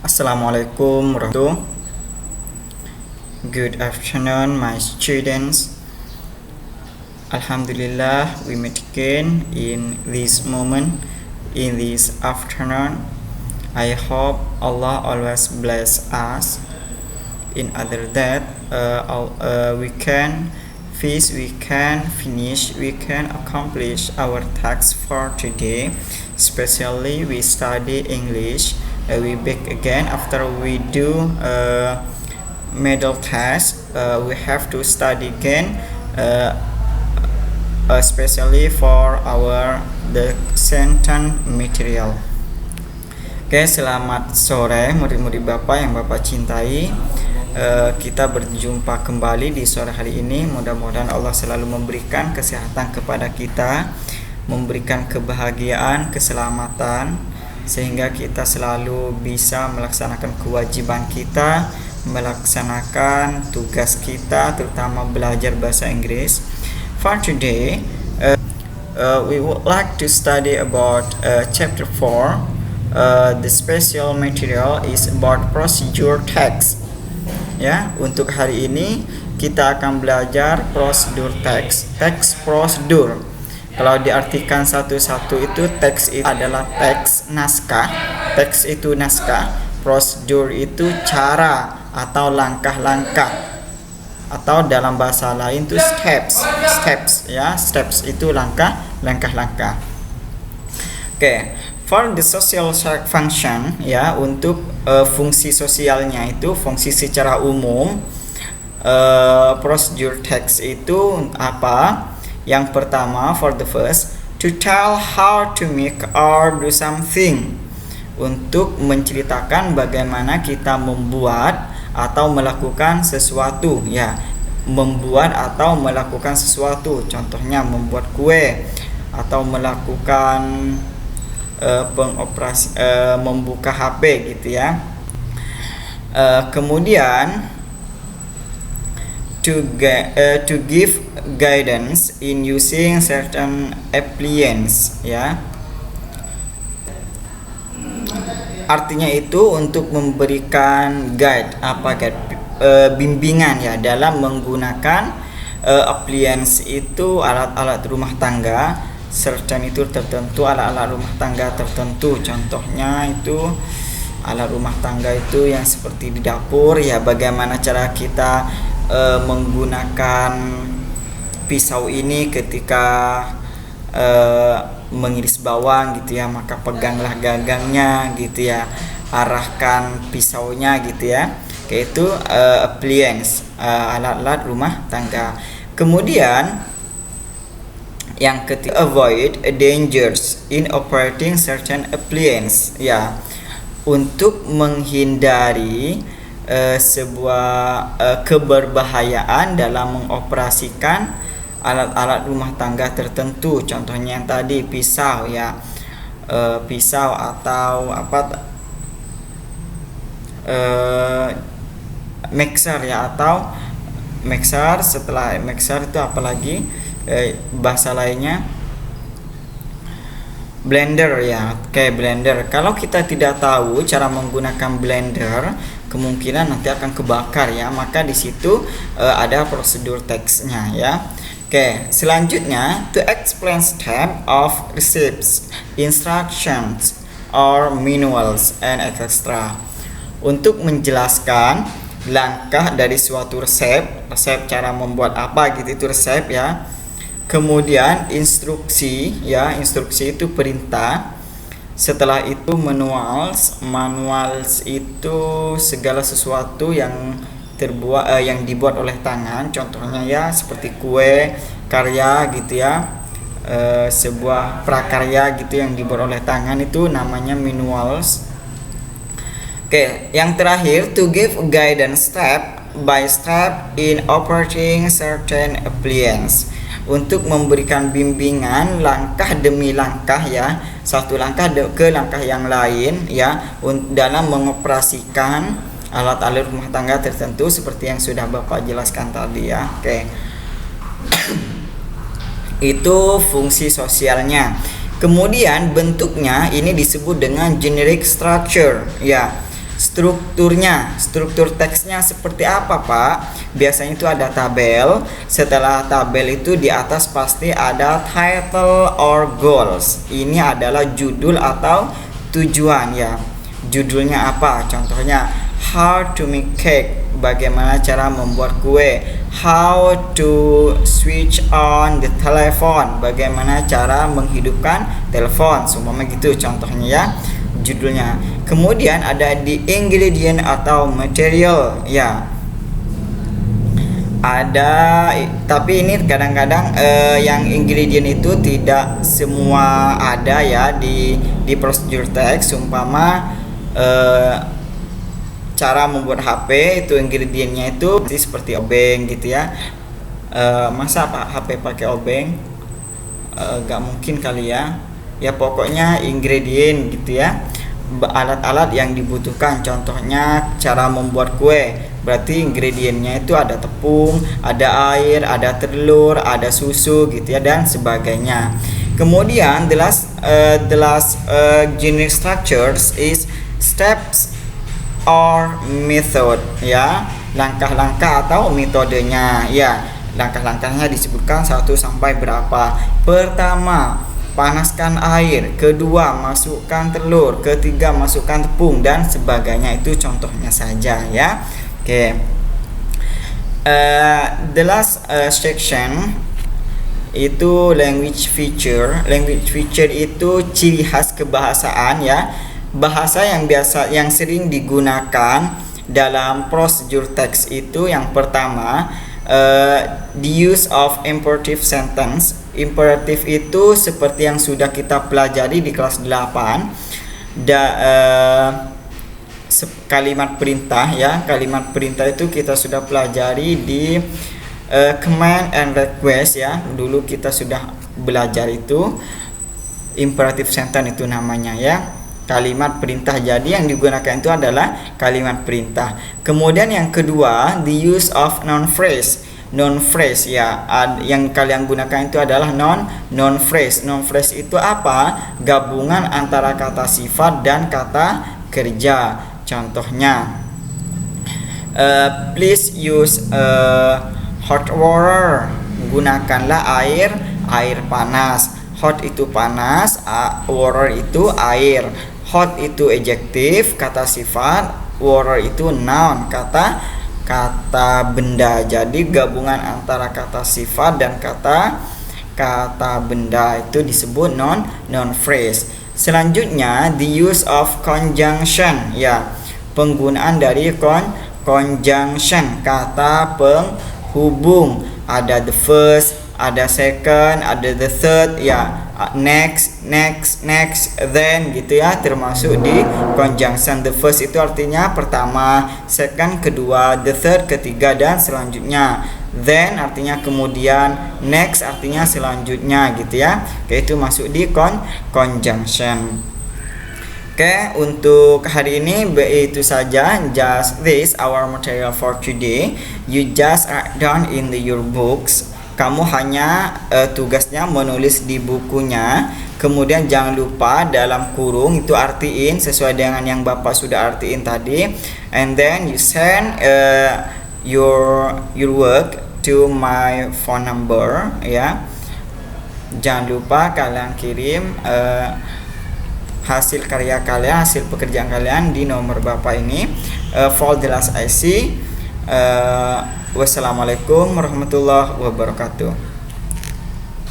Assalamualaikum warahmatullahi. Good afternoon, my students. Alhamdulillah, we meet again in this moment, in this afternoon. I hope Allah always bless us. In other that we can finish, we can accomplish our tasks for today. Especially we study English. We back again after we do middle test. We have to study again, especially for our the sentence material. Oke, selamat sore murid-murid Bapak yang Bapak cintai. Kita berjumpa kembali di sore hari ini. Mudah-mudahan Allah selalu memberikan kesehatan kepada kita, memberikan kebahagiaan, keselamatan, sehingga kita selalu bisa melaksanakan kewajiban kita, melaksanakan tugas kita, terutama belajar bahasa Inggris. For today, we would like to study about chapter 4. The special material is about procedure text. Ya, untuk hari ini kita akan belajar prosedur teks prosedur. Kalau diartikan satu-satu itu teks itu adalah teks naskah, teks itu naskah, prosedur itu cara atau langkah-langkah, atau dalam bahasa lain itu steps ya, steps itu langkah-langkah. Oke, for the social function ya, untuk fungsi sosialnya itu fungsi secara umum, prosedur text itu apa? Yang pertama, for the first, to tell how to make or do something, untuk menceritakan bagaimana kita membuat atau melakukan sesuatu ya, membuat atau melakukan sesuatu, contohnya membuat kue atau melakukan membuka HP gitu ya. Kemudian to give guidance in using certain appliance ya. Artinya itu untuk memberikan bimbingan ya dalam menggunakan appliance itu alat-alat rumah tangga. Certain itu tertentu, alat-alat rumah tangga tertentu. Contohnya itu alat rumah tangga itu yang seperti di dapur ya, bagaimana cara kita menggunakan pisau ini ketika mengiris bawang gitu ya, maka peganglah gagangnya gitu ya, arahkan pisaunya gitu ya. Oke, itu appliance, alat-alat rumah tangga. Kemudian yang ketiga, avoid dangers in operating certain appliance ya, untuk menghindari sebuah keberbahayaan dalam mengoperasikan alat-alat rumah tangga tertentu. Contohnya yang tadi pisau ya, pisau atau mixer ya, atau mixer. Setelah mixer itu apalagi bahasa lainnya, blender ya. Oke, blender. Kalau kita tidak tahu cara menggunakan blender, kemungkinan nanti akan kebakar ya, maka di situ ada prosedur teksnya ya. Oke, selanjutnya to explain step of recipes, instructions or manuals and etc. Untuk menjelaskan langkah dari suatu resep cara membuat apa gitu, itu resep ya. Kemudian instruksi ya, instruksi itu perintah. Setelah itu manuals itu segala sesuatu yang yang dibuat oleh tangan, contohnya ya seperti kue, karya gitu ya, sebuah prakarya gitu yang dibuat oleh tangan, itu namanya manuals. Oke, yang terakhir to give guidance step by step in operating certain appliance, untuk memberikan bimbingan langkah demi langkah ya, satu langkah ke langkah yang lain ya, dalam mengoperasikan alat-alat rumah tangga tertentu seperti yang sudah Bapak jelaskan tadi ya. Oke. Itu fungsi sosialnya. Kemudian bentuknya ini disebut dengan generic structure ya. struktur teksnya seperti apa, Pak? Biasanya itu ada tabel. Setelah tabel itu di atas pasti ada title or goals. Ini adalah judul atau tujuan ya. Judulnya apa? Contohnya how to make cake, bagaimana cara membuat kue. How to switch on the telephone, bagaimana cara menghidupkan telepon. Seumpama gitu contohnya ya, judulnya. Kemudian ada the ingredient atau material ya. Ada, tapi ini kadang-kadang yang ingredient itu tidak semua ada ya di procedure text. Umpama cara membuat HP itu ingredientnya itu seperti obeng gitu ya. Masa HP pakai obeng? Gak mungkin kali ya. Ya pokoknya ingredient gitu ya, alat-alat yang dibutuhkan. Contohnya cara membuat kue, berarti ingredientnya itu ada tepung, ada air, ada telur, ada susu gitu ya, dan sebagainya. Kemudian the last generic structures is steps or method ya, langkah-langkah atau metodenya ya. Langkah-langkahnya disebutkan 1 sampai berapa. Pertama, panaskan air. Kedua, masukkan telur. Ketiga, masukkan tepung dan sebagainya. Itu contohnya saja ya. Oke. The last section itu language feature. Language feature itu ciri khas kebahasaan ya. Bahasa yang sering digunakan dalam prosedur teks itu yang pertama, the use of imperative sentence. Imperative itu seperti yang sudah kita pelajari di kelas 8. Kalimat perintah ya. Kalimat perintah itu kita sudah pelajari di command and request ya. Dulu kita sudah belajar itu. Imperative sentence itu namanya ya. Kalimat perintah. Jadi yang digunakan itu adalah kalimat perintah. Kemudian yang kedua, the use of noun phrase. Noun phrase ya, yang kalian gunakan itu adalah noun phrase. Noun phrase itu apa? Gabungan antara kata sifat dan kata kerja. Contohnya, please use hot water. Gunakanlah air panas. Hot itu panas, water itu air. Hot itu adjektif, kata sifat. Water itu noun, kata benda. Jadi gabungan antara kata sifat dan kata benda itu disebut noun phrase. Selanjutnya, the use of conjunction ya. Penggunaan dari conjunction, kata penghubung. Ada the first, ada second, ada the third ya. Next, then gitu ya, termasuk di conjunction. The first itu artinya pertama, second kedua, the third ketiga, dan selanjutnya. Then artinya kemudian, next artinya selanjutnya gitu ya. Oke, itu masuk di conjunction. Oke, untuk hari ini itu saja. Just this our material for today. You just write down in your books. Kamu hanya tugasnya menulis di bukunya. Kemudian jangan lupa dalam kurung itu artiin sesuai dengan yang Bapak sudah artiin tadi. And then you send your work to my phone number ya. Jangan lupa kalian kirim hasil karya kalian, hasil pekerjaan kalian di nomor Bapak ini. For the last I see. Wassalamualaikum warahmatullahi wabarakatuh.